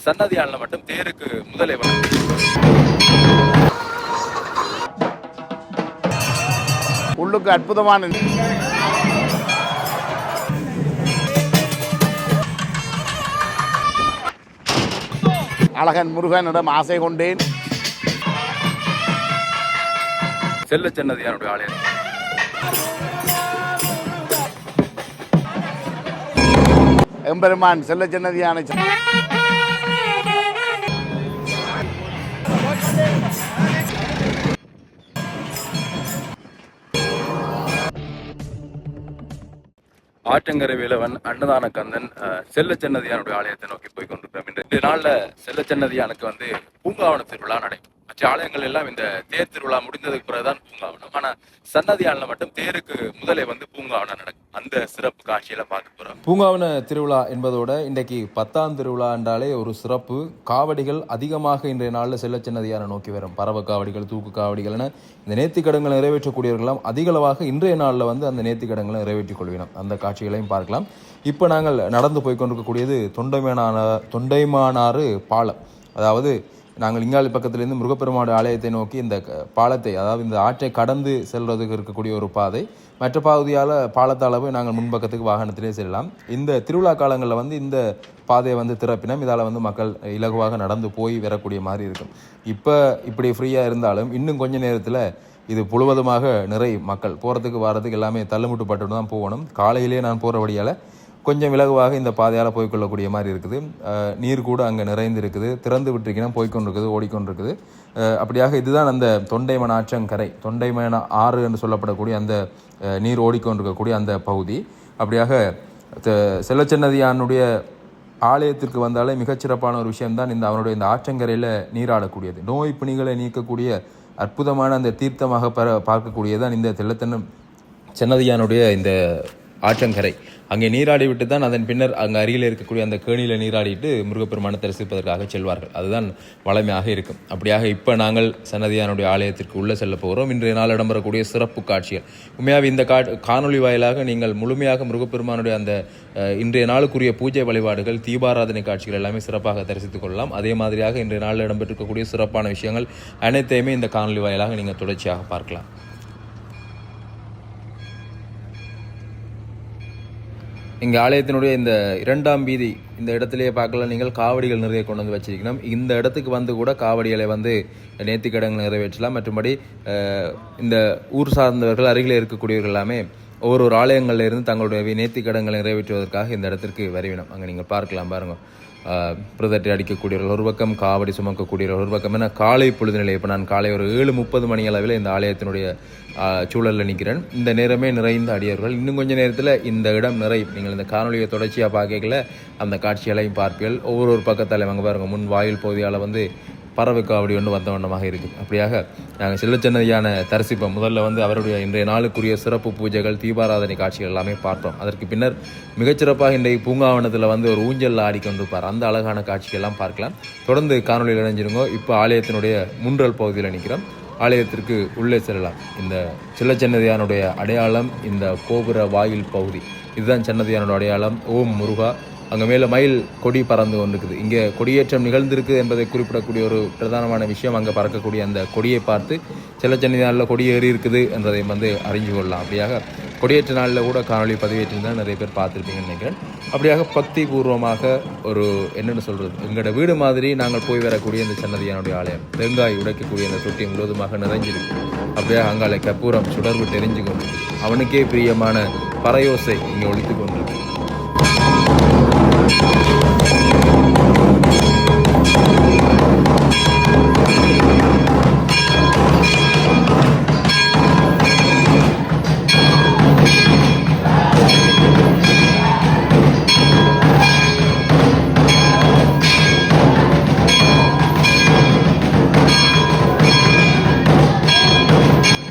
சன்னதியால மட்டும் தேருக்கு முதலே உள்ளுக்கு அற்புதமான அழகன் முருகனிடம் ஆசை கொண்டேன். செல்ல சன்னதியானுடைய ஆலயம் எம்பெருமான் செல்ல சன்னதியான ஆற்றங்கரை வேலவன் அன்னதான கந்தன் செல்ல சன்னதியானுடைய ஆலயத்தை நோக்கி போய் கொண்டிருக்கிறோம். இந்த நாள்ல செல்ல சன்னதியானுக்கு பூங்காவன திருவிழா நடைபெறும். மற்ற ஆலயங்கள் எல்லாம் இந்த தேர் திருவிழா முடிந்ததுக்கு பிறகுதான் பூங்காவனம். ஆனா சன்னதியால மட்டும் தேருக்கு முதலே பூங்காவனம் நடக்கும். அந்த சிறப்பு காட்சியில பார்க்க போறோம். பூங்காவன திருவிழா என்பதோட இன்றைக்கு 10ஆம் திருவிழா என்றாலே ஒரு சிறப்பு. காவடிகள் அதிகமாக இன்றைய நாளில் செல்ல சன்னதியான நோக்கி வரும். பறவை காவடிகள், தூக்கு காவடிகள் என இந்த நேர்த்திக்கடன்களை நிறைவேற்றக்கூடியவர்களாம் அதிகளவாக இன்றைய நாளில் அந்த நேர்த்திக்கடன்களை நிறைவேற்றிக் கொள்வினோம். அந்த காட்சிகளையும் பார்க்கலாம். இப்போ நாங்கள் நடந்து போய் கொண்டிருக்கக்கூடியது தொண்டைமானாறு பாலம். அதாவது நாங்கள் இங்காளி பக்கத்திலிருந்து முருகப்பெருமாடு ஆலயத்தை நோக்கி இந்த பாலத்தை, அதாவது இந்த ஆற்றை கடந்து செல்வதற்கு இருக்கக்கூடிய ஒரு பாதை. மற்ற பகுதியால் பாலத்தளவு நாங்கள் முன்பக்கத்துக்கு வாகனத்திலே செல்லலாம். இந்த திருவிழா காலங்களில் இந்த பாதையை திறப்பினோம். இதால் மக்கள் இலகுவாக நடந்து போய் வரக்கூடிய மாதிரி இருக்கும். இப்போ இப்படி ஃப்ரீயாக இருந்தாலும் இன்னும் கொஞ்ச நேரத்தில் இது முழுவதுமாக நிறை மக்கள் போகிறதுக்கு வரதுக்கு எல்லாமே தள்ளுமுட்டுப்பட்டு தான் போகணும். காலையிலே நான் போகிறபடியால் கொஞ்சம் இலகுவாக இந்த பாதையால் போய்கொள்ளக்கூடிய மாதிரி இருக்குது. நீர் கூட அங்கே நிறைந்து இருக்குது. திறந்து விட்டுருக்கீங்கன்னா போய்கொண்டிருக்குது, ஓடிக்கொண்டிருக்குது. அப்படியாக இதுதான் அந்த தொண்டைமன் ஆற்றங்கரை, தொண்டைமன் ஆறு என்று சொல்லப்படக்கூடிய அந்த நீர் ஓடிக்கொண்டிருக்கக்கூடிய அந்த பகுதி. அப்படியாக செல்லச்சன்னதியானுடைய ஆலயத்திற்கு வந்தாலே மிகச்சிறப்பான ஒரு விஷயம்தான் அவனுடைய இந்த ஆற்றங்கரையில் நீராடக்கூடியது. நோய் பிணிகளை நீக்கக்கூடிய அற்புதமான அந்த தீர்த்தமாக பார்க்கக்கூடியதான் இந்த செல்லச்சன்னதியானுடைய இந்த ஆற்றங்கரை. அங்கே நீராடி விட்டு தான் அதன் பின்னர் அங்கே அருகில் இருக்கக்கூடிய அந்த கேணியில் நீராடிட்டு முருகப்பெருமானை தரிசிப்பதற்காக செல்வார்கள். அதுதான் வளமையாக இருக்கும். அப்படியாக இப்போ நாங்கள் சன்னதியானுடைய ஆலயத்திற்கு உள்ளே செல்ல போகிறோம். இன்றைய நாள் இடம்பெறக்கூடிய சிறப்பு காட்சிகள் உண்மையாக இந்த காணொலி வாயிலாக நீங்கள் முழுமையாக முருகப்பெருமானுடைய அந்த இன்றைய நாளுக்குரிய பூஜை வழிபாடுகள், தீபாராதனை காட்சிகள் எல்லாமே சிறப்பாக தரிசித்துக் கொள்ளலாம். அதே மாதிரியாக இன்றைய நாளில் இடம்பெற்றிருக்கக்கூடிய சிறப்பான விஷயங்கள் அனைத்தையுமே இந்த காணொலி வாயிலாக நீங்கள் தொடர்ச்சியாக பார்க்கலாம். இங்கே ஆலயத்தினுடைய இந்த 2ஆம் வீதி இந்த இடத்துலையே பார்க்கலாம். நீங்கள் காவடிகள் நிறைய கொண்டு வந்து வச்சிருக்கணும். இந்த இடத்துக்கு கூட காவடிகளை நேர்த்திக்கடன்கள் நிறைவேற்றலாம். மற்றபடி இந்த ஊர் சார்ந்தவர்கள் அருகில் இருக்கக்கூடியவர்கள் எல்லாமே ஒவ்வொரு ஆலயங்களில் இருந்து தங்களுடைய நேர்த்திக்கடன்களை நிறைவேற்றுவதற்காக இந்த இடத்திற்கு வருவினோம். அங்கே நீங்கள் பார்க்கலாம். பாருங்கள், பிரதட்டி அடிக்கக்கூடியவர்கள் ஒரு பக்கம், காவடி சுமக்கக்கூடியவர்கள் ஒரு பக்கம். ஏன்னா காலை பொழுது நிலை. இப்போ நான் காலை ஒரு 7:30 மணி அளவில் இந்த ஆலயத்தினுடைய சூழலில் நிற்கிறேன். இந்த நேரமே நிறைந்த அடியவர்கள். இன்னும் கொஞ்சம் நேரத்தில் இந்த இடம் நீங்கள் இந்த காணொலியை தொடர்ச்சியாக பார்க்கல அந்த காட்சிகளையும் பார்ப்பீர்கள். ஒவ்வொரு பக்கத்தால் அங்கே பாருங்கள், முன் வாயில் பகுதியால் பறவை காவடி வந்த வண்ணமாக இருக்குது. அப்படியாக நாங்கள் செல்லச்சன்னதியான தரிசிப்போம். முதல்ல அவருடைய இன்றைய நாளுக்குரிய சிறப்பு பூஜைகள், தீபாராதனை காட்சிகள் எல்லாமே பார்த்தோம். அதற்கு பின்னர் மிகச்சிறப்பாக இன்றைய பூங்காவனத்தில் ஒரு ஊஞ்சல் ஆடிக்கொண்டிருப்பார். அந்த அழகான காட்சிகள்லாம் பார்க்கலாம். தொடர்ந்து காணொலியில் இணைஞ்சிருங்கோ. இப்போ ஆலயத்தினுடைய முன்றல் பகுதியில் நிற்கிறோம். ஆலயத்திற்கு உள்ளே செல்லலாம். இந்த செல்லச்சன்னதியானுடைய அடையாளம் இந்த கோபுர வாயில் பகுதி. இதுதான் சன்னதியானுடைய அடையாளம். ஓம் முருகா. அங்கே மேலே மயில் கொடி பறந்து கொண்டிருக்குது. இங்கே கொடியேற்றம் நிகழ்ந்திருக்கு என்பதை குறிப்பிடக்கூடிய ஒரு பிரதானமான விஷயம். அங்கே பறக்கக்கூடிய அந்த கொடியை பார்த்து செல்லச்சன்னதியானில் கொடி ஏறி இருக்குது என்றதை அறிஞ்சு கொள்ளலாம். அப்படியாக கொடியேற்ற நாளில் கூட காணொலி பதிவேற்றிருந்தால் நிறைய பேர் பார்த்துருப்பீங்கன்னு நினைக்கிறேன். அப்படியாக பக்தி பூர்வமாக ஒரு என்னென்னு சொல்கிறது, எங்களோட வீடு மாதிரி நாங்கள் போய் வரக்கூடிய இந்த சன்னதியானுடைய ஆலயம். தேங்காய் உடைக்கக்கூடிய அந்த தொட்டி முழுவதுமாக நிறைஞ்சிருக்கு. அப்படியாக அங்காலை கற்பூரம் சுடர்விட்டு எரிஞ்சு கொண்டு அவனுக்கே பிரியமான பறையோசை இங்கே ஒழித்து கொண்டிருக்கு.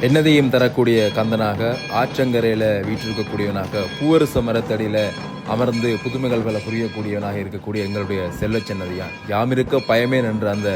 என்னதையும் தரக்கூடிய கந்தனாக, ஆற்றங்கரையில் வீற்றிருக்கக்கூடியவனாக, பூவரச மரத்தடியில் அமர்ந்து புதுமைகள் பல புரியக்கூடியவனாக இருக்கக்கூடிய எங்களுடைய செல்லச்சன்னதியான். யாமிருக்க பயமேன் என்ற அந்த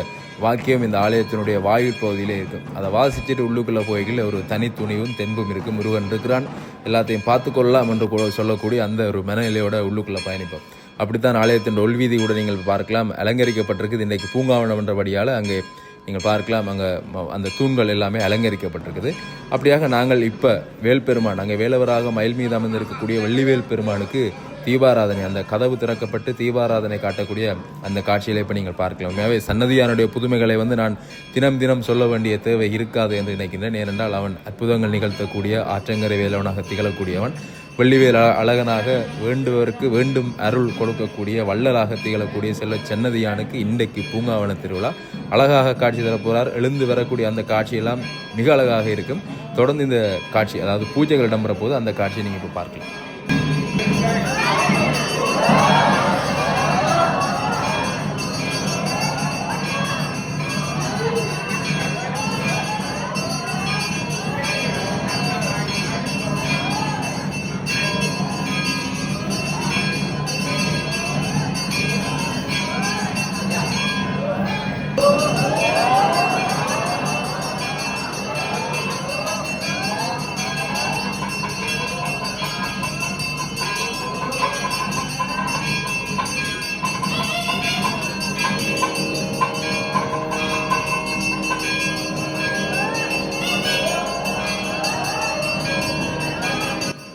வாக்கியம் இந்த ஆலயத்தினுடைய வாயில் பகுதியிலே இருக்கும். அதை வாசிச்சுட்டு உள்ளுக்குள்ளே போய்கள் ஒரு தனி துணிவும் தென்பும் இருக்குது. முருகன் இருக்கிறான், எல்லாத்தையும் பார்த்து கொள்ளலாம் என்று சொல்லக்கூடிய அந்த ஒரு மனநிலையோட உள்ளுக்குள்ளே பயணிப்போம். அப்படித்தான் ஆலயத்தின் உள்வீதி கூட நீங்கள் பார்க்கலாம் அலங்கரிக்கப்பட்டிருக்குது. இன்றைக்கு பூங்காவனம் என்றபடியால் அங்கே நீங்கள் பார்க்கலாம் அங்கே அந்த தூண்கள் எல்லாமே அலங்கரிக்கப்பட்டிருக்குது. அப்படியாக நாங்கள் இப்போ வேல்பெருமான் அங்கே வேலவராக மயில் மீது அமர்ந்திருக்கக்கூடிய வெள்ளிவேல் பெருமானுக்கு தீபாராதனை அந்த கதவு திறக்கப்பட்டு தீபாராதனை காட்டக்கூடிய அந்த காட்சிகளை இப்போ நீங்கள் பார்க்கலாம். உண்மையாகவே சன்னதியானுடைய புதுமைகளை நான் தினம் தினம் சொல்ல வேண்டிய தேவை இருக்காது என்று நினைக்கின்றேன். ஏனென்றால் அவன் அற்புதங்கள் நிகழ்த்தக்கூடிய ஆற்றங்கரை வேலவனாக திகழக்கூடியவன், வெள்ளிவேல் அழகனாக வேண்டுவருக்கு வேண்டும் அருள் கொடுக்கக்கூடிய வள்ளலாக திகழக்கூடிய செல்வ சென்னதியானுக்கு இன்றைக்கு பூங்காவன திருவிழா அழகாக காட்சி தரப்போகிறார். எழுந்து வரக்கூடிய அந்த காட்சியெல்லாம் மிக அழகாக இருக்கும். தொடர்ந்து இந்த காட்சி அதாவது பூஜைகள் இடம்பெற போது அந்த காட்சியை நீங்கள் இப்போ பார்க்கலாம்.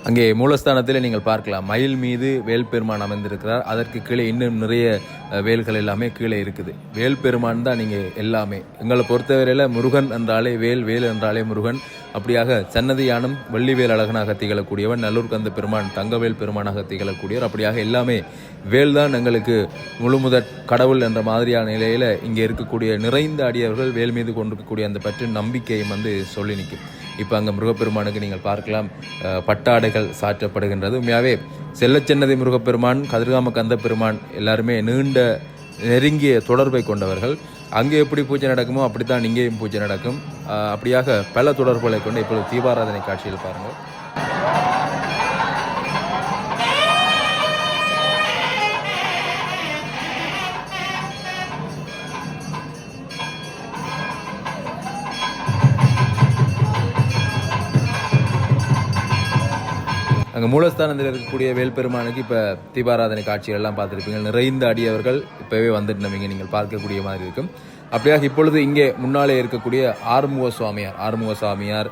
அங்கே மூலஸ்தானத்தில் நீங்கள் பார்க்கலாம் மயில் மீது வேல்பெருமான் அமைந்திருக்கிறார். அதற்கு கீழே இன்னும் நிறைய வேல்கள் எல்லாமே கீழே இருக்குது. வேல்பெருமான் தான் நீங்கள் எல்லாமே. எங்களை பொறுத்தவரையில் முருகன் என்றாலே வேல், வேல் என்றாலே முருகன். அப்படியாக சன்னதியானும் வெள்ளிவேல் அழகனாக திகழக்கூடியவன், நல்லூர் கந்த பெருமான் தங்கவேல் பெருமானாக திகழக்கூடியவர். அப்படியாக எல்லாமே வேல் தான் எங்களுக்கு முழுமுதற் கடவுள் என்ற மாதிரியான நிலையில் இங்கே இருக்கக்கூடிய நிறைந்த அடியவர்கள் வேல் மீது கொண்டிருக்கக்கூடிய அந்த பற்றி நம்பிக்கையும் சொல்லி நிற்கும். இப்போ அங்கே முருகப்பெருமானுக்கு நீங்கள் பார்க்கலாம் பட்டாடைகள் சாற்றப்படுகின்றது. உண்மையாகவே செல்லச்சென்னதி முருகப்பெருமான், கதிர்காம கந்த பெருமான் எல்லாருமே நீண்ட நெருங்கிய தொடர்பை கொண்டவர்கள். அங்கே எப்படி பூஜை நடக்குமோ அப்படித்தான் இங்கேயும் பூஜை நடக்கும். அப்படியாக பல தொடர்புகளை கொண்டு இப்பொழுது தீபாராதனை காட்சியில் பாருங்கள். அங்கே மூலஸ்தானத்தில் இருக்கக்கூடிய வேல்பெருமானுக்கு இப்போ தீபாராதனை காட்சிகள் எல்லாம் பார்த்துருப்பீங்க. நிறைந்த அடியவர்கள் இப்போவே வந்துட்டு நம்ம நீங்கள் பார்க்கக்கூடிய மாதிரி இருக்கும். அப்படியாக இப்பொழுது இங்கே முன்னாலே இருக்கக்கூடிய ஆறுமுக சுவாமியார்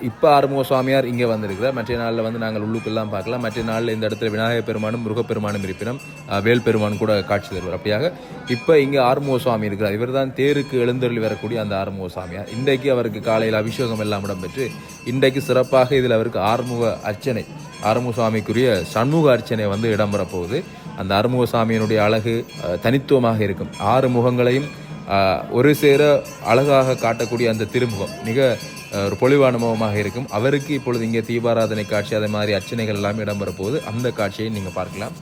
இப்போ ஆறுமுக சுவாமியார் இங்கே வந்திருக்கிறார். மற்ற நாளில் நாங்கள் உள்ளுக்கெல்லாம் பார்க்கலாம். மற்ற நாளில் இந்த இடத்துல விநாயகர் பெருமானும் முருகப்பெருமானும் இருப்பினும் வேல்பெருமான் கூட காட்சி தருவார். அப்படியாக இப்போ இங்கே ஆறுமுக சுவாமி இருக்கிறார். இவர் தான் தேருக்கு எழுந்தருளி வரக்கூடிய அந்த ஆறுமுக சுவாமியார். இன்றைக்கு அவருக்கு காலையில் அபிஷேகம் எல்லாம் இடம்பெற்று இன்றைக்கு சிறப்பாக இதில் அவருக்கு ஆறுமுக சுவாமிக்குரிய சண்முக அர்ச்சனை இடம்பெற போகுது. அந்த ஆறுமுக சுவாமியினுடைய அழகு தனித்துவமாக இருக்கும். 6 முகங்களையும் ஒரு சேர அழகாக காட்டக்கூடிய அந்த திருமுகம் மிக ஒரு பொலிவான முகமாக இருக்கும். அவருக்கு இப்பொழுது இங்கே தீபாராதனை காட்சி அதே மாதிரி அர்ச்சனைகள் எல்லாமே இடம்பெற போகுது. அந்த காட்சியை நீங்கள் பார்க்கலாம்.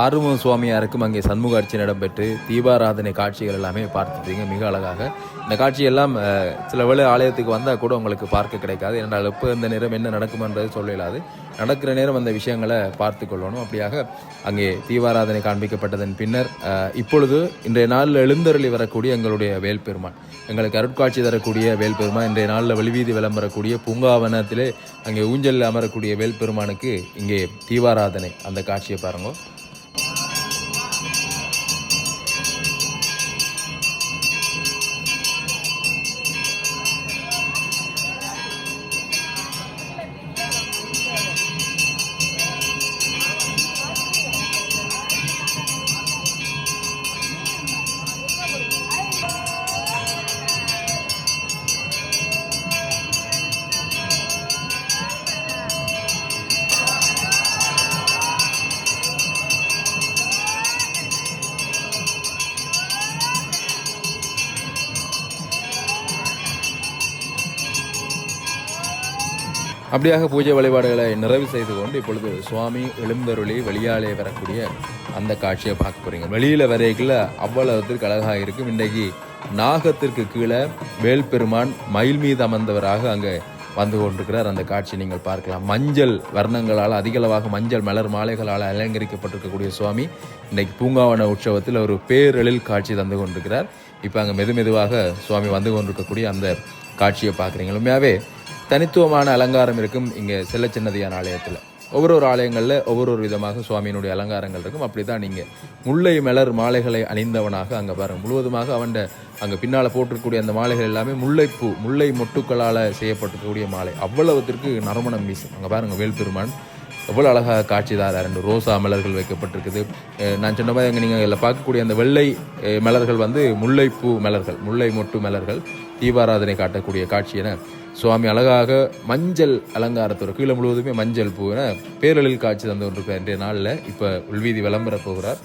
ஆறுமுக சுவாமியாருக்கும் அங்கே சண்முக அர்ச்சனை இடம்பெற்று தீபாராதனை காட்சிகள் எல்லாமே பார்த்துட்டீங்க மிக அழகாக. இந்த காட்சியெல்லாம் சில வேளை ஆலயத்துக்கு வந்தால் கூட உங்களுக்கு பார்க்க கிடைக்காது. என்றால் எப்போ இந்த நேரம் என்ன நடக்குமென்றது சொல்ல இயலாது. நடக்கிற நேரம் அந்த விஷயங்களை பார்த்து கொள்ளணும். அப்படியாக அங்கே தீபாராதனை காண்பிக்கப்பட்டதன் பின்னர் இப்பொழுது இன்றைய நாளில் எழுந்தருளி வரக்கூடிய எங்களுடைய வேல்பெருமான், எங்களுக்கு அருட்காட்சி தரக்கூடிய வேல்பெருமான், இன்றைய நாளில் வெளிவீதி விளம்பரக்கூடிய பூங்காவனத்திலே அங்கே ஊஞ்சலில் அமரக்கூடிய வேல்பெருமானுக்கு இங்கே தீபாராதனை அந்த காட்சியை பாருங்க. அப்படியாக பூஜை வழிபாடுகளை நிறைவு செய்து கொண்டு இப்பொழுது சுவாமி எழுந்தருளி வெளியாலே வரக்கூடிய அந்த காட்சியை பார்க்க போறீங்க. வெளியில் வரைக்குள்ள அவ்வளவுத்திற்கு அழகாக இருக்கும். இன்றைக்கு நாகத்திற்கு கீழே வேல்பெருமான் மயில் மீது அமர்ந்தவராக அங்கே வந்து கொண்டிருக்கிறார். அந்த காட்சி நீங்கள் பார்க்கலாம். மஞ்சள் வர்ணங்களால் அதிகளவாக மஞ்சள் மலர் மாலைகளால் அலங்கரிக்கப்பட்டிருக்கக்கூடிய சுவாமி இன்றைக்கு பூங்காவன உற்சவத்தில் ஒரு பேரெழில் காட்சி தந்து கொண்டிருக்கிறார். இப்போ அங்கே மெதுவாக சுவாமி வந்து கொண்டிருக்கக்கூடிய அந்த காட்சியை பார்க்குறீங்க. உண்மையாகவே தனித்துவமான அலங்காரம் இருக்கும் இங்கே செல்லச்சின்னதியான ஆலயத்தில். ஒவ்வொரு ஆலயங்களில் ஒவ்வொரு விதமாக சுவாமியினுடைய அலங்காரங்கள் இருக்கும். அப்படி தான் நீங்கள் முல்லை மலர் மாலைகளை அணிந்தவனாக அங்கே பாருங்கள். முழுவதுமாக அவன் அங்கே பின்னால் போட்டிருக்கக்கூடிய அந்த மாலைகள் எல்லாமே முல்லைப்பூ முல்லை மொட்டுக்களால் செய்யப்பட்டிருக்கக்கூடிய மாலை. அவ்வளவுத்திற்கு நறுமணம் வீசும். அங்கே பாருங்கள் வேல்பெருமான் எவ்வளோ அழகாக காட்சி தான். 2 ரோசா மலர்கள் வைக்கப்பட்டிருக்குது. நான் சொன்ன மாதிரி அங்கே நீங்கள் இதில் பார்க்கக்கூடிய அந்த வெள்ளை மலர்கள் வந்து முல்லைப்பூ மலர்கள், முல்லை மொட்டு மலர்கள் தீபாராதனை காட்டக்கூடிய காட்சி என சுவாமி அழகாக மஞ்சள் அலங்காரத்தோட கீழே முழுவதுமே மஞ்சள் பூ என பேரழில் காட்சி தந்து கொண்டிருக்கிற இன்றைய நாளில் இப்போ உள்வீதி விளம்பர போகிறார்.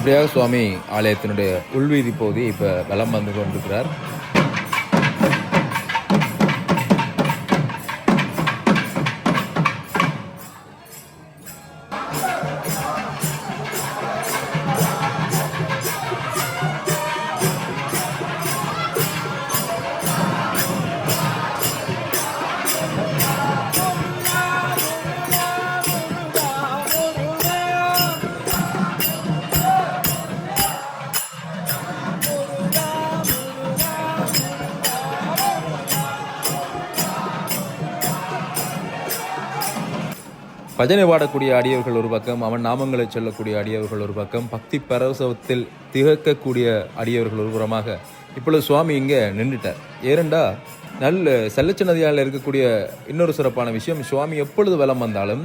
அப்படியாக சுவாமி ஆலயத்தினுடைய உள்வீதி பகுதி இப்போ வலம் வந்து கொண்டிருக்கிறார். பஜனை பாடக்கூடிய அடியவர்கள் ஒரு பக்கம், அவன் நாமங்களை சொல்லக்கூடிய அடியவர்கள் ஒரு பக்கம், பக்தி பரவசத்தில் திகக்கக்கூடிய அடியவர்கள் ஒரு புறமாக இப்பொழுது சுவாமி இங்கே நின்றுட்டார். ஏனெண்டா நல்ல செல்லச்சின்னதியால் இருக்கக்கூடிய இன்னொரு சிறப்பான விஷயம், சுவாமி எப்பொழுது வலம் வந்தாலும்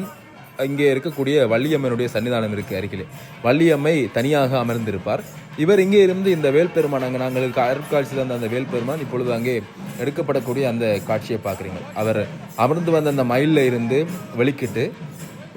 இங்கே இருக்கக்கூடிய வள்ளியம்மனுடைய சன்னிதானம் இருக்குது அருகிலே. வள்ளியம்மை தனியாக அமர்ந்திருப்பார். இவர் இங்கே இருந்து இந்த வேல்பெருமான், அங்கே நாங்களுக்கு அருட்காட்சி தந்த அந்த வேல்பெருமான் இப்பொழுது அங்கே எடுக்கப்படக்கூடிய அந்த காட்சியை பார்க்குறீங்க. அவர் அமர்ந்து வந்த அந்த மயிலில் இருந்து வெளிக்கிட்டு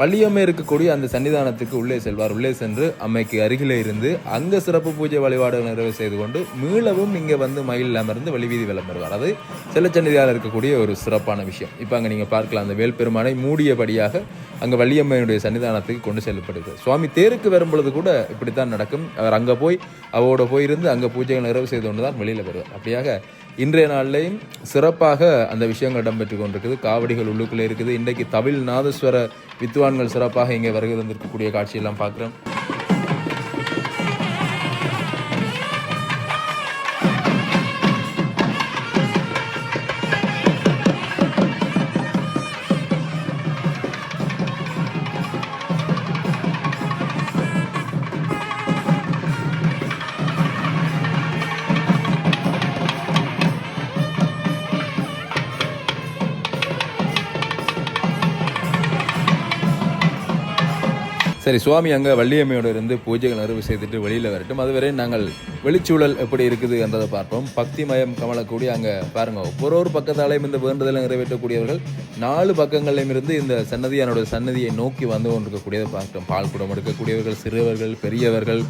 வள்ளியம்மை இருக்கக்கூடிய அந்த சன்னிதானத்துக்கு உள்ளே செல்வார். உள்ளே சென்று அம்மைக்கு அருகிலே இருந்து அங்கே சிறப்பு பூஜை வழிபாடுகள் நிறைவு செய்து கொண்டு மீளவும் இங்கே வந்து மயில் அமர்ந்து வெளிவீதி வலம் வருவார். அது செல்லச்சன்னிதியால் இருக்கக்கூடிய ஒரு சிறப்பான விஷயம். இப்போ அங்கே நீங்கள் பார்க்கலாம், அந்த வேல்பெருமானை மூடியபடியாக அங்கே வள்ளியம்மையினுடைய சன்னிதானத்துக்கு கொண்டு செல்லப்படுகிறது. சுவாமி தேருக்கு வரும்பொழுது கூட இப்படித்தான் நடக்கும். அவர் அங்கே போய் அவரோட போயிருந்து அங்கே பூஜைகள் நிறைவு செய்து கொண்டு தான் வெளியில் வருவார். அப்படியாக இன்றைய நாளிலையும் சிறப்பாக அந்த விஷயங்கள் இடம்பெற்று கொண்டிருக்குது. காவடிகள் உள்ளுக்குள்ளே இருக்குது. இன்றைக்கு தவில் நாதஸ்வர வித்வான்கள் சிறப்பாக இங்கே வருகை தந்திருக்கக்கூடிய காட்சியெல்லாம் பார்க்குறோம். சரி, சுவாமி அங்கே வள்ளியம்மையோட இருந்து பூஜைகள் நிறைவு செய்துட்டு வெளியில் வரட்டும். அதுவரை நாங்கள் வெளிச்சூழல் எப்படி இருக்குது என்றதை பார்ப்போம். பக்திமயம் கமலக்கூடிய அங்கே பாருங்க, ஒரு பக்கத்தாலையும் இந்த வேண்டுதலை நிறைவேற்றக்கூடியவர்கள் 4 பக்கங்களையும் இருந்து இந்த சன்னதியானோட சன்னதியை நோக்கி வந்து கொண்டிருக்கக்கூடியதை பார்க்கிறோம். பால் குடம் எடுக்கக்கூடியவர்கள், சிறுவர்கள், பெரியவர்கள்,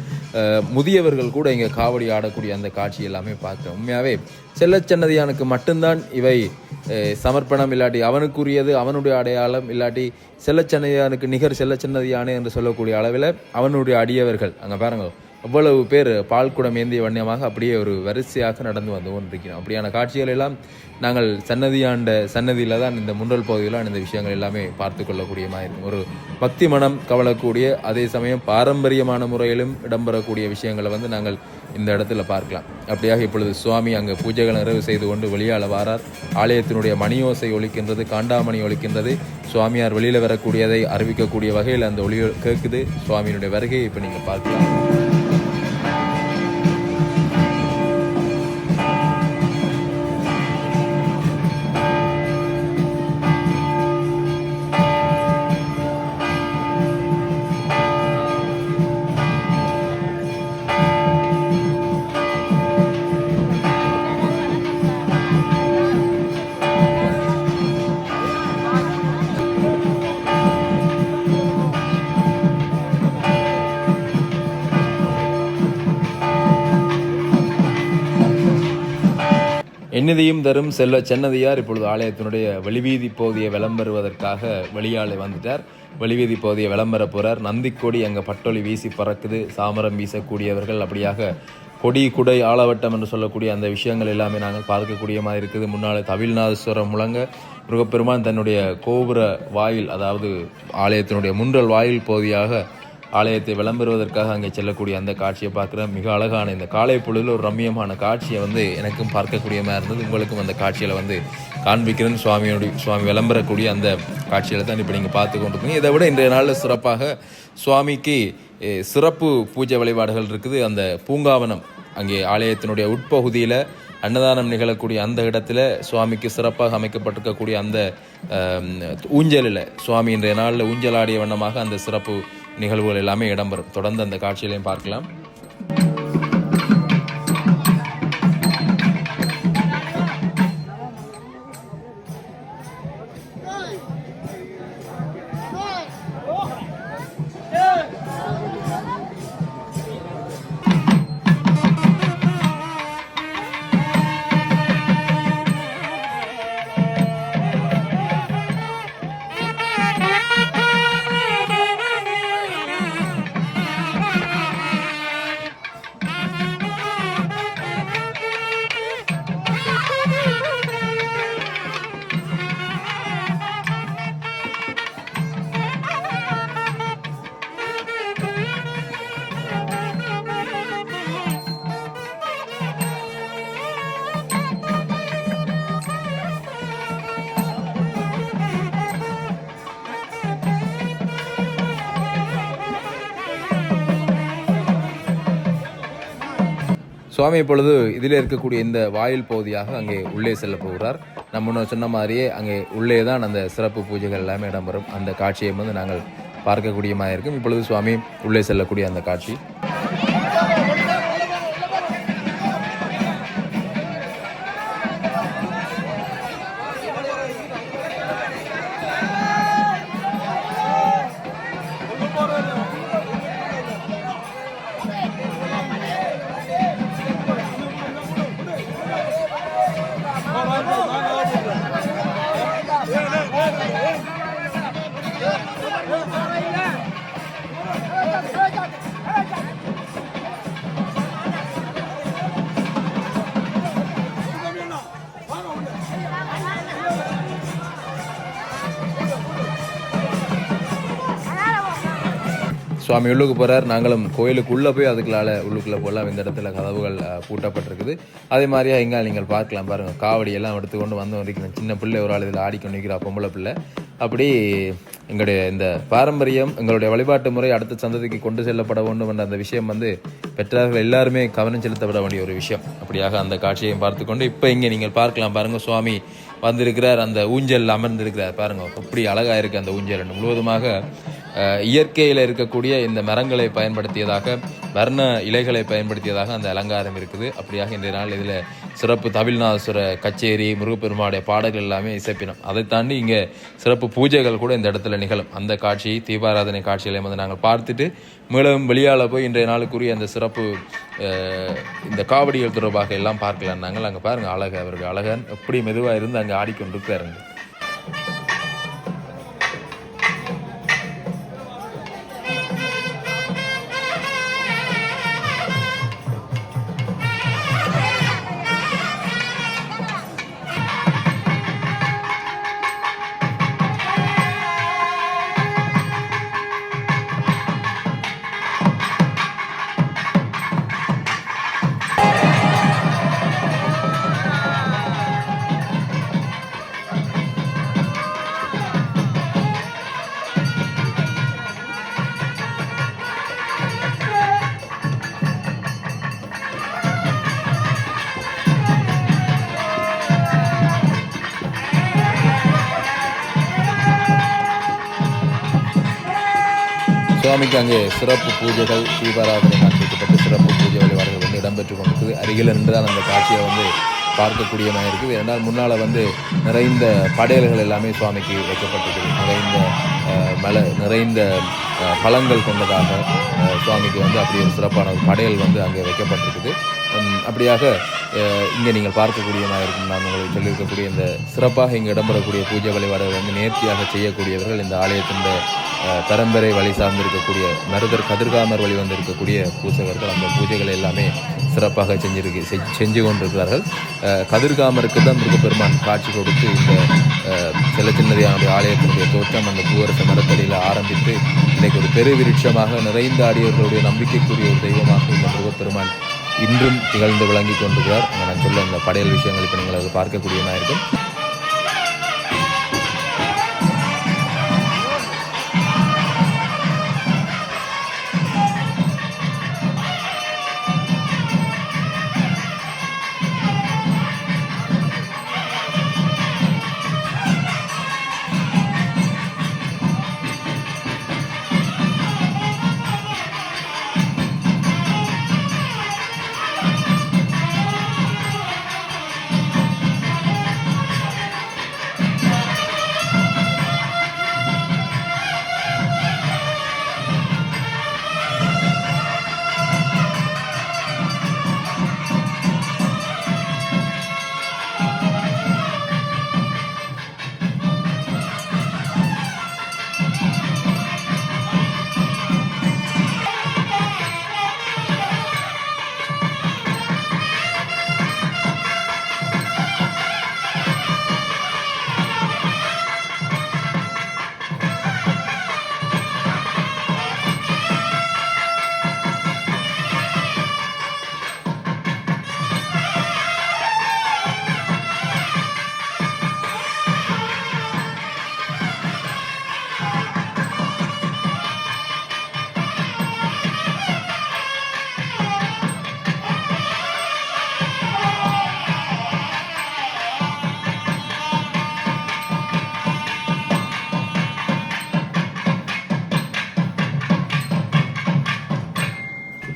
முதியவர்கள் கூட இங்கே காவடி ஆடக்கூடிய அந்த காட்சி எல்லாமே பார்க்கிறோம். உண்மையாகவே செல்லச்சன்னதியானுக்கு மட்டும்தான் இவை சமர்ப்பணம், இல்லாட்டி அவனுக்குரியது, அவனுடைய அடையாளம், இல்லாட்டி செல்லச்சன்னதியானுக்கு நிகர் செல்லச்சன்னதியானே என்று சொல்லக்கூடிய அளவில் அவனுடைய அடியவர்கள் அங்கே பாருங்க, அவ்வளவு பேர் பால் குடம் ஏந்திய வண்ணமாக அப்படியே ஒரு வரிசையாக நடந்து வந்து கொண்டிருக்கிறோம். அப்படியான காட்சிகள் எல்லாம் நாங்கள் சன்னதியில் தான் இந்த முன்றல் பகுதியில் இந்த விஷயங்கள் எல்லாமே பார்த்து கொள்ளக்கூடியமாக இருக்கும். ஒரு பக்தி மனம் கவலக்கூடிய, அதே சமயம் பாரம்பரியமான முறையிலும் இடம்பெறக்கூடிய விஷயங்களை வந்து நாங்கள் இந்த இடத்துல பார்க்கலாம். அப்படியாக இப்பொழுது சுவாமி அங்கே பூஜைகள் நிறைவு செய்து கொண்டு வெளியால் வாரார். ஆலயத்தினுடைய மணியோசை ஒலிக்கின்றது, காண்டாமணி ஒலிக்கின்றது. சுவாமியார் வெளியில் வரக்கூடியதை அறிவிக்கக்கூடிய வகையில் அந்த ஒளி கேட்குது. சுவாமியினுடைய வருகையை இப்போ நீங்கள் பார்க்கலாம். எண்ணிதையும் தரும் செல்வ சென்னதியார் இப்பொழுது ஆலயத்தினுடைய வெளிவீதி பகுதியை விளம்பருவதற்காக வெளியாளை வந்துட்டார். வெளிவீதி பகுதியை விளம்பர போகிறார். நந்திக்கொடி அங்கே பட்டொலி வீசி பறக்குது. சாமரம் வீசக்கூடியவர்கள், அப்படியாக கொடி குடை ஆலவட்டம் என்று சொல்லக்கூடிய அந்த விஷயங்கள் எல்லாமே நாங்கள் பார்க்கக்கூடிய மாதிரி இருக்குது. முன்னால் தவிழ்நாதஸ்வரம் முழங்க முருகப்பெருமான் தன்னுடைய கோபுர வாயில், அதாவது ஆலயத்தினுடைய முன்றல் வாயில் பகுதியாக ஆலயத்தை விளம்பருவதற்காக அங்கே செல்லக்கூடிய அந்த காட்சியை பார்க்குறேன். மிக அழகான இந்த காலை பொழுதில் ஒரு ரம்மியமான காட்சியை வந்து எனக்கும் பார்க்கக்கூடிய மாதிரி இருந்தது. உங்களுக்கும் அந்த காட்சியில் வந்து காண்பிக்கிறேன். சுவாமி விளம்பரக்கூடிய அந்த காட்சியில் தான் இப்போ நீங்கள் பார்த்து கொண்டிருக்கீங்க. இதை விட இன்றைய நாளில் சிறப்பாக சுவாமிக்கு சிறப்பு பூஜை வழிபாடுகள் இருக்குது. அந்த பூங்காவனம் அங்கே ஆலயத்தினுடைய உட்பகுதியில் அன்னதானம் நிகழக்கூடிய அந்த இடத்துல சுவாமிக்கு சிறப்பாக அமைக்கப்பட்டிருக்கக்கூடிய அந்த ஊஞ்சலில் சுவாமி இன்றைய நாளில் ஊஞ்சல் ஆடிய வண்ணமாக அந்த சிறப்பு நிகழ்வுகள் எல்லாமே இடம்பெறும். தொடர்ந்து அந்த காட்சிகளையும் பார்க்கலாம். சுவாமி இப்பொழுது இதில் இருக்கக்கூடிய இந்த வாயில் பகுதியாக அங்கே உள்ளே செல்ல போகிறார். நம்ம முன்ன சொன்ன மாதிரியே அங்கே உள்ளே தான் அந்த சிறப்பு பூஜைகள் எல்லாமே இடம்பெறும். அந்த காட்சியை வந்து நாங்கள் பார்க்கக்கூடிய மாதிரி இருக்கும். இப்பொழுது சுவாமி உள்ளே செல்லக்கூடிய அந்த காட்சி. சுவாமி உள்ளுக்கு போகிறார். நாங்களும் கோயிலுக்குள்ளே போய் அதுக்குள்ளால உள்ளுக்குள்ளே போகலாம். இந்த இடத்துல கதவுகள் பூட்டப்பட்டிருக்குது. அதே மாதிரியா இங்கே நீங்கள் பார்க்கலாம் பாருங்கள், காவடி எல்லாம் எடுத்துக்கொண்டு வந்து வரைக்கும் சின்ன பிள்ளை ஒரு ஆள் இதில் ஆடிக்கொண்டு நிற்கிறா, பொம்பளை பிள்ளை. அப்படி எங்களுடைய இந்த பாரம்பரியம், எங்களுடைய வழிபாட்டு முறை அடுத்த சந்ததிக்கு கொண்டு செல்லப்பட வேண்டும் என்ற அந்த விஷயம் வந்து பெற்றார்கள் எல்லாருமே கவனம் செலுத்தப்பட வேண்டிய ஒரு விஷயம். அப்படியாக அந்த காட்சியையும் பார்த்துக்கொண்டு இப்போ இங்கே நீங்கள் பார்க்கலாம் பாருங்கள், சுவாமி வந்திருக்கிறார். அந்த ஊஞ்சல் அமர்ந்திருக்கிறார் பாருங்கள், அப்படி அழகாக இருக்குது அந்த ஊஞ்சல். முழுவதுமாக இயற்கையில் இருக்கக்கூடிய இந்த மரங்களை பயன்படுத்தியதாக வர்ண இலைகளை பயன்படுத்தியதாக அந்த அலங்காரம் இருக்குது. அப்படியாக இன்றைய நாள் இதில் சிறப்பு தமிழ்நாசுர கச்சேரி, முருகப்பெருமானுடைய பாடல்கள் எல்லாமே இசைப்பினம். அதை தாண்டி இங்கே சிறப்பு பூஜைகள் கூட இந்த இடத்துல நிகழும். அந்த காட்சி, தீபாராதனை காட்சிகளையும் வந்து நாங்கள் பார்த்துட்டு மேலும் வெளியால் போய் இன்றைய நாளுக்குரிய அந்த சிறப்பு இந்த காவடிகள் தொடர்பாக எல்லாம் பார்க்கலாம். நாங்கள் அங்கே பாருங்கள், அழகு அவர்கள் அழகன் எப்படி மெதுவாக இருந்து அங்கே ஆடிக்கொண்டிருக்காருங்க. சுவாமிக்கு அங்கே சிறப்பு பூஜைகள், தீபாராதனை காண்பிக்கப்பட்டு சிறப்பு பூஜை வழிபாடுகள் வந்து இடம்பெற்று கொண்டிருக்குது. அருகில் நின்று தான் அந்த காட்சியை வந்து பார்க்கக்கூடிய மாதிரி இருக்குது. இரண்டால் முன்னால் வந்து நிறைந்த படையல்கள் எல்லாமே சுவாமிக்கு வைக்கப்பட்டிருக்குது. நிறைந்த பழங்கள் கொண்டதாக சுவாமிக்கு வந்து அப்படி ஒரு சிறப்பான ஒரு படையல் வந்து அங்கே வைக்கப்பட்டிருக்குது. அப்படியாக இங்கே நீங்கள் பார்க்கக்கூடிய மாதிரி இருக்கும். நான் உங்களுக்கு சொல்லியிருக்கக்கூடிய இந்த சிறப்பாக இங்கே இடம்பெறக்கூடிய பூஜை வழிபாடுகள் வந்து நேர்த்தியாக செய்யக்கூடியவர்கள் இந்த ஆலயத்தின் பரம்பரை வழி சார்ந்திருக்கக்கூடிய மருதர் கதிர்காமர் வழி வந்திருக்கக்கூடிய பூசகர்கள். அந்த பூஜைகள் எல்லாமே சிறப்பாக செஞ்சு கொண்டிருக்கிறார்கள். கதிர்காமருக்கு தான் முருகப்பெருமான் காட்சி கொடுத்து இந்த செல்லச்சின்னதியானுடைய ஆலயத்தினுடைய தோற்றம் அந்த பூவரச மரத்தடியில் ஆரம்பித்து இன்றைக்கு ஒரு பெருவிருட்சமாக நிறைந்த ஆடியவர்களுடைய நம்பிக்கைக்குரிய ஒரு தெய்வமாக இந்த முருகப்பெருமான் இன்றும் திகழ்ந்து விளங்கி கொண்டிருக்கிறார். நான் சொல்ல இந்த படையல் விஷயங்கள் இப்போ நீங்கள் அதை பார்க்கக்கூடியதாக இருக்கும்.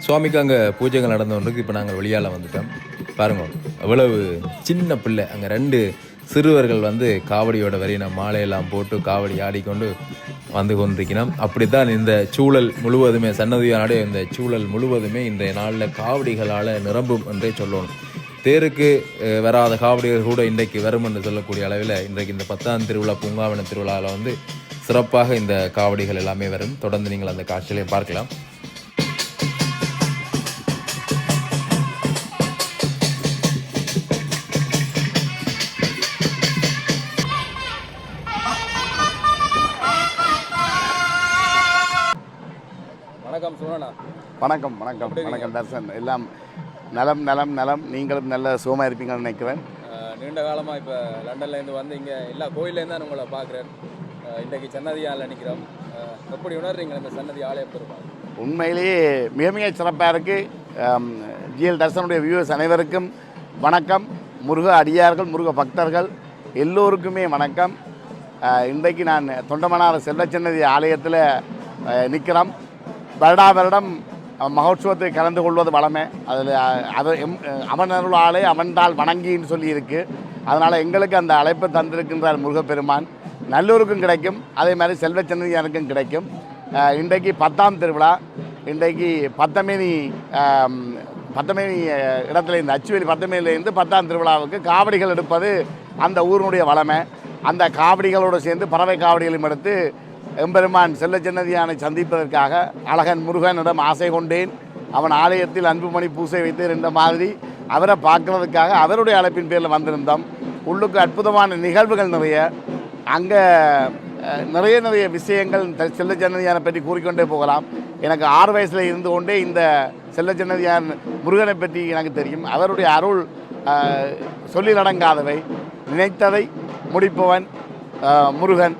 சுவாமிக்கு அங்கே பூஜைகள் நடந்து கொண்டிருக்கு. இப்போ நாங்கள் வெளியால் வந்துட்டோம். பாருங்க, அவ்வளவு சின்ன பிள்ளை அங்கே 2 சிறுவர்கள் வந்து காவடியோட வரையின மாலையெல்லாம் போட்டு காவடி ஆடிக்கொண்டு வந்து கொண்டிருக்கணும். அப்படித்தான் இந்த சூழல் முழுவதுமே, சன்னதியானுடைய இந்த சூழல் முழுவதுமே இன்றைய நாளில் காவடிகளால் நிரம்பும் என்றே சொல்லணும். தேருக்கு வராத காவடிகள் கூட இன்றைக்கு வரும் என்று சொல்லக்கூடிய அளவில் இன்றைக்கு இந்த 10ஆம் திருவிழா, பூங்காவன திருவிழாவில் வந்து சிறப்பாக இந்த காவடிகள் எல்லாமே வரும். தொடர்ந்து நீங்கள் அந்த காட்சிகளையும் பார்க்கலாம். வணக்கம் சுமனா. வணக்கம் வணக்கம் வணக்கம் தர்சன். எல்லாம் நலம் நலம் நலம். நீங்களும் நல்ல சுகமாக இருப்பீங்கன்னு நினைக்கிறேன். நீண்ட காலமாக இப்போ லண்டன்லேருந்து வந்து இங்கே எல்லா கோயிலேருந்து தான் உங்களை பார்க்குறேன். இன்றைக்கு சன்னதியால் நிற்கிறோம். எப்படி உணர்றீங்க இந்த சன்னதி ஆலயம் பெருமாள்? உண்மையிலேயே மிக மிக சிறப்பாக இருக்குது. ஜிஎல் தர்சனுடைய வியூவர்ஸ் அனைவருக்கும் வணக்கம். முருக அடியார்கள், முருக பக்தர்கள் எல்லோருக்குமே வணக்கம். இன்றைக்கு நான் தொண்டமனார் செல்லச்சன்னதி ஆலயத்தில் நிற்கிறோம். வருடா வருடம் மகோத்சவத்தை கலந்து கொள்வது வளமை. அதில் அது அவனருளாலே அவன்தால் வணங்கின்னு சொல்லியிருக்கு. அதனால் எங்களுக்கு அந்த அழைப்பை தந்திருக்கின்றார் முருகப்பெருமான். நல்லூருக்கும் கிடைக்கும், அதே மாதிரி செல்வச்சன்னதியானுக்கும் கிடைக்கும். இன்றைக்கு 10ஆம் திருவிழா. இன்றைக்கு பத்தமேனி இடத்துல இந்த அச்சுவேலி பத்தமேனிலேருந்து 10ஆம் திருவிழாவுக்கு காவடிகள் எடுப்பது அந்த ஊரினுடைய வளமை. அந்த காவடிகளோடு சேர்ந்து பறவை காவடிகளையும் எடுத்து எம்பெருமான் செல்லச்சன்னதியானை சந்திப்பதற்காக அழகன் முருகனிடம் ஆசை கொண்டேன், அவன் ஆலயத்தில் அன்புமணி பூசை வைத்தேன் என்ற மாதிரி அவரை பார்க்கறதுக்காக அவருடைய அழைப்பின் பேரில் வந்திருந்தோம். உள்ளுக்கு அற்புதமான நிகழ்வுகள் நிறைய. அங்கே நிறைய விஷயங்கள் செல்லச்சன்னதியானை பற்றி கூறிக்கொண்டே போகலாம். எனக்கு 6 வயசில் இருந்து கொண்டே இந்த செல்லச்சன்னதியான் முருகனை பற்றி எனக்கு தெரியும். அவருடைய அருள் சொல்லிலடங்காதவை. நினைத்ததை முடிப்பவன் முருகன்.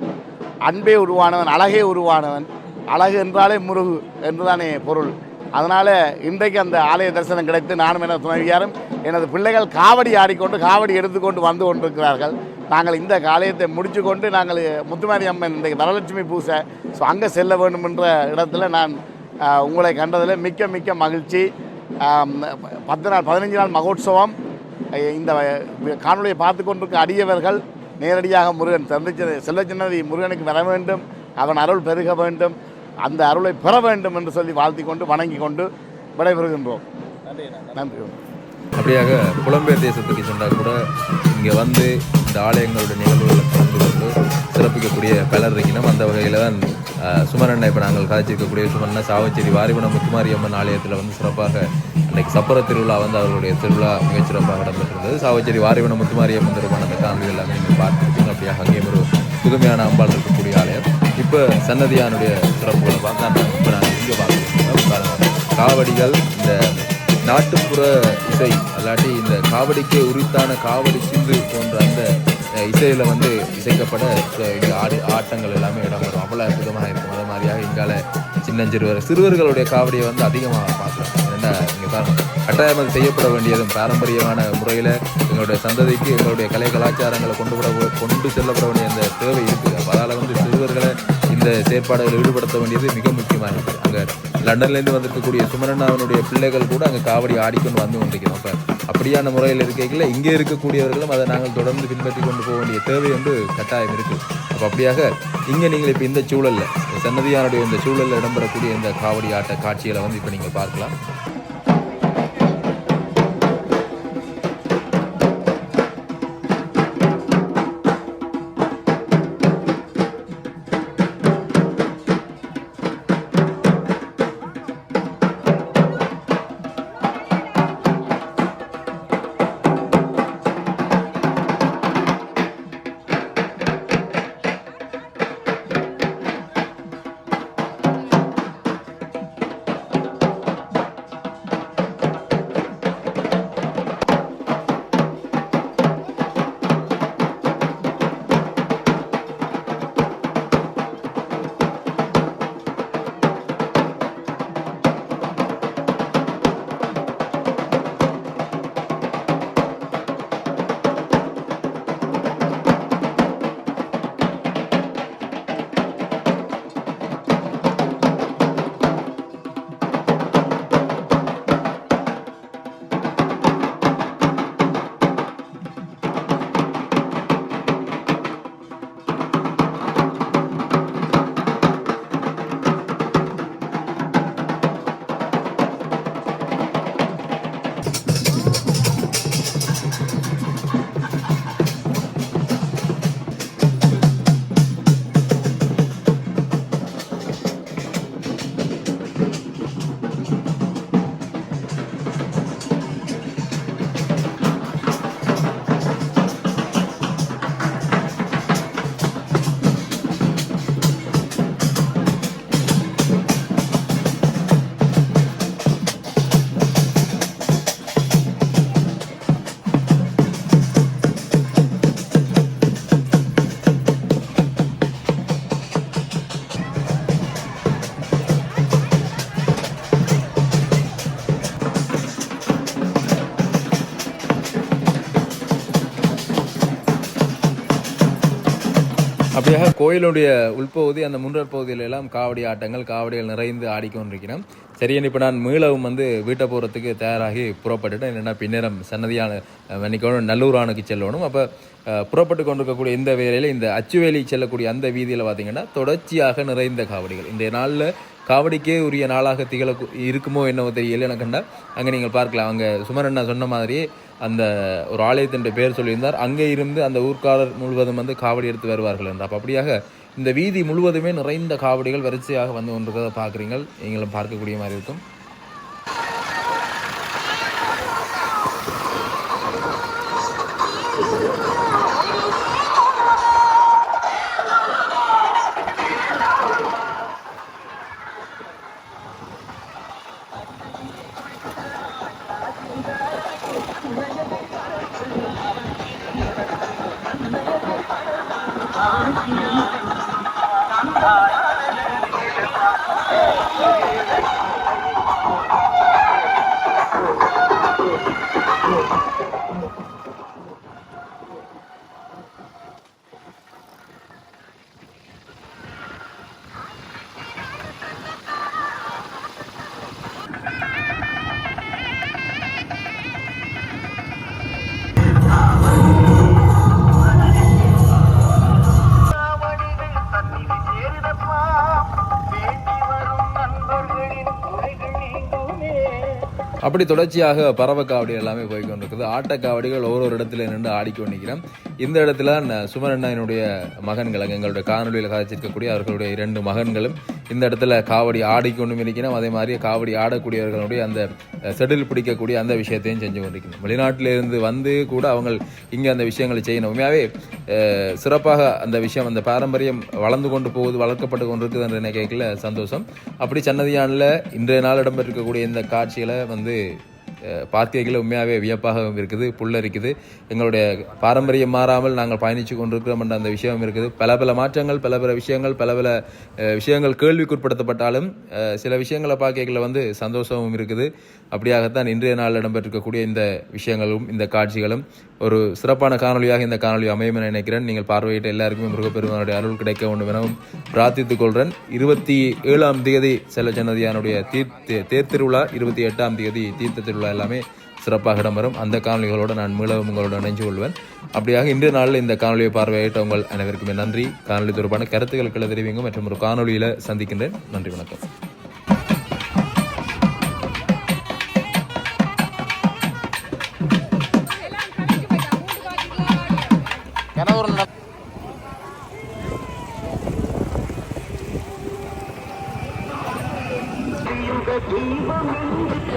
அன்பே உருவானவன், அழகே உருவானவன். அழகு என்றாலே முருகு என்றுதானே பொருள். அதனால் இன்றைக்கு அந்த ஆலய தரிசனம் கிடைத்து நானும் எனது துணைவியாரும் எனது பிள்ளைகள் காவடி ஆடிக்கொண்டு காவடி எடுத்துக்கொண்டு வந்து கொண்டிருக்கிறார்கள். நாங்கள் இந்த ஆலயத்தை முடித்து கொண்டு நாங்கள் முத்துமாரி அம்மன் இன்றைக்கு வரலட்சுமி பூசை, ஸோ அங்கே செல்ல வேண்டும் என்ற இடத்துல நான் உங்களை கண்டதில் மிக்க மிக்க மகிழ்ச்சி. 15 நாள் மகோத்சவம். இந்த காணொலியை பார்த்து கொண்டிருக்க அடியவர்கள் நேரடியாக முருகன் செல்லச்சன்னதி முருகனுக்கு வர வேண்டும், அவன் அருள் பெருக வேண்டும், அந்த அருளை பெற வேண்டும் என்று சொல்லி வாழ்த்தி கொண்டு வணங்கி கொண்டு விடைபெறுகின்றோம். நன்றி. அப்படியாக புலம்பெயர் தேசத்துக்கு சென்றால் கூட இங்கே வந்து இந்த ஆலயங்களுடைய நிகழ்வுகளை கலந்து கொண்டு சிறப்பிக்கக்கூடிய பலர் இருக்கணும். அந்த வகையில் தான் சுமரண்ணா இப்போ நாங்கள் கதைச்சிருக்கக்கூடிய சுமரண்ணா சாவச்சேரி வாரிவனம் முத்துமாரி அம்மன் ஆலயத்தில் வந்து சிறப்பாக அன்றைக்கு சப்பர திருவிழா வந்து அவர்களுடைய திருவிழா மிகச்சிறப்பாக இடம்பெற்றிருந்தது. சாவச்சேரி வாரிவனம் முத்துமாரி அம்மன் தொடர்பான அந்த காணொலிகள் எல்லாமே நீங்கள் பார்த்துருக்கீங்க. அப்படியாக அங்கேயும் ஒரு புதுமையான அம்பாள் இருக்கக்கூடிய ஆலயம். இப்போ சன்னதியானுடைய சிறப்புகளை பார்த்தா இப்போ நாங்கள் இங்கே பார்க்குறோம். காவடிகள், இந்த நாட்டுப்புற இசை அல்லாட்டி இந்த காவடிக்கு உரித்தான காவடி சிந்து போன்ற அந்த இசையில் வந்து இசைக்கப்பட இங்கே ஆட்டங்கள் எல்லாமே இடம்பெறும். அவ்வளோ அற்புதமாக இருக்கும். அதே மாதிரியாக இங்கால சிறுவர்களுடைய காவடியை வந்து அதிகமாக பார்க்கலாம். ஏன்னா இங்கே பாருங்கள், கட்டாயம் செய்யப்பட வேண்டியதும் பாரம்பரியமான முறையில் எங்களுடைய சந்ததிக்கு எங்களுடைய கலை கலாச்சாரங்களை கொண்டு செல்லப்பட வேண்டிய அந்த தேவை இருக்குது. அதனால் வந்து சிறுவர்களை இந்த செயற்பாடுகளில் ஈடுபடுத்த வேண்டியது மிக முக்கியமாக இருக்குது. அங்கே லண்டன்லேருந்து வந்திருக்கக்கூடிய சுமரண்ணாவினுடைய பிள்ளைகள் கூட அங்கே காவடி ஆடிக்கொண்டு வந்து கொண்டிருக்கிறோம். அப்போ அப்படியான முறையில் இருக்கையில் இங்கே இருக்கக்கூடியவர்களும் அதை நாங்கள் தொடர்ந்து பின்பற்றி கொண்டு போக வேண்டிய தேவை வந்து கட்டாயம் இருக்குது. அப்போ அப்படியாக இங்கே நீங்கள் இப்போ இந்த சூழலில் சன்னதியானுடைய இந்த சூழலில் இடம்பெறக்கூடிய இந்த காவடி ஆட்ட காட்சிகளை வந்து இப்போ நீங்கள் பார்க்கலாம். அப்படியாக கோயிலுடைய உள்பகுதி அந்த முன்றற் பகுதியில எல்லாம் காவடி ஆட்டங்கள் காவடிகள் நிறைந்து ஆடிக்கொண்டிருக்கிறோம். சரி, இப்போ நான் மீளவும் வீட்டை போகிறதுக்கு தயாராகி புறப்பட்டுட்டேன். என்னென்னா பின்னேரம் சன்னதியான மன்னிக்கணும் நல்லூரானுக்கு செல்லணும். அப்போ புறப்பட்டு கொண்டிருக்கக்கூடிய இந்த வேலையில் இந்த அச்சுவேலி செல்லக்கூடிய அந்த வீதியில் பார்த்திங்கன்னா தொடர்ச்சியாக நிறைந்த காவடிகள். இந்த நாளில் காவடிக்கே உரிய நாளாக திகழ இருக்குமோ என்னவோ தெரியல எனக்குண்டா. அங்கே நீங்கள் பார்க்கலாம், அங்கே சுமரண்ணா சொன்ன மாதிரி அந்த ஒரு ஆலயத்தின் பேர் சொல்லியிருந்தார். அங்கே இருந்து அந்த ஊர்க்காரர் முழுவதும் காவடி எடுத்து வருவார்கள் என்றார். அப்போ அப்படியாக இந்த வீதி முழுவதுமே நிறைந்த காவடிகள் வரிசையாக வந்து கொண்டிருக்கிறத பார்க்குறீங்க. நீங்களும் பார்க்கக்கூடிய மாதிரி இருக்கும். அப்படி தொடர்ச்சியாக பறவை காவடி எல்லாமே போய்கொண்டிருக்குது. ஆட்டக்காவடிகள் ஒரு இடத்துல நின்று ஆடிக்கொண்டிருக்கிறோம். இந்த இடத்துல சுமரண்ணனுடைய மகன்கள், எங்களுடைய காணொலியில் கதைச்சிருக்கக்கூடிய அவர்களுடைய 2 மகன்களும் இந்த இடத்துல காவடி ஆடிக்கொண்டும் இருக்கிறோம். அதே மாதிரி காவடி ஆடக்கூடியவர்களுடைய அந்த செடில் பிடிக்கக்கூடிய அந்த விஷயத்தையும் செஞ்சு கொண்டிருக்கணும். வெளிநாட்டிலிருந்து வந்து கூட அவங்க இங்கே அந்த விஷயங்களை செய்யணும். உண்மையாகவே சிறப்பாக அந்த விஷயம், அந்த பாரம்பரியம் வளர்ந்து கொண்டு போகுது, வளர்க்கப்பட்டு கொண்டு இருக்குது என்ற நினைக்கல சந்தோஷம். அப்படி சன்னதியானில் இன்றைய நாள் இடம்பெற்றிருக்கக்கூடிய இந்த காட்சிகளை பார்க்கைகளை உண்மையாகவே வியப்பாக இருக்குது, புல்லரிக்குது. எங்களுடைய பாரம்பரியம் மாறாமல் நாங்கள் பயணித்து கொண்டிருக்கிறோம் என்ற அந்த விஷயம் இருக்குது. பல மாற்றங்கள், பல விஷயங்கள், பல விஷயங்கள் கேள்விக்குட்படுத்தப்பட்டாலும் சில விஷயங்களை பார்க்கைகளை சந்தோஷமும் இருக்குது. அப்படியாகத்தான் இன்றைய நாள் இடம்பெற்றிருக்கக்கூடிய இந்த விஷயங்களும் இந்த காட்சிகளும் ஒரு சிறப்பான காணொலியாக இந்த காணொலி அமையும் என நினைக்கிறேன். நீங்கள் பார்வையிட்ட எல்லாருக்குமே முருகப்பெருமானுடைய அருள் கிடைக்க வேண்டும் எனவும் பிரார்த்தித்துக் கொள்கிறேன். 27ஆம் தேதி செல்லச்சன்னதியானுடைய தேர் திருவிழா, 28ஆம் தேதி தீர்த்த திருவிழா எல்லாமே சிறப்பாக இடம்பெறும். அந்த காணொலிகளோடு நான் மீளவும் உங்களோட இணைஞ்சு கொள்வேன். அப்படியாக இன்றைய நாளில் இந்த காணொலியை பார்வையிட்ட உங்கள் அனைவருக்குமே நன்றி. காணொலி தொடர்பான கருத்துக்களை தெரிவிங்க மற்றும் ஒரு காணொலியில் சந்திக்கின்றேன். நன்றி, வணக்கம். தெய்வம்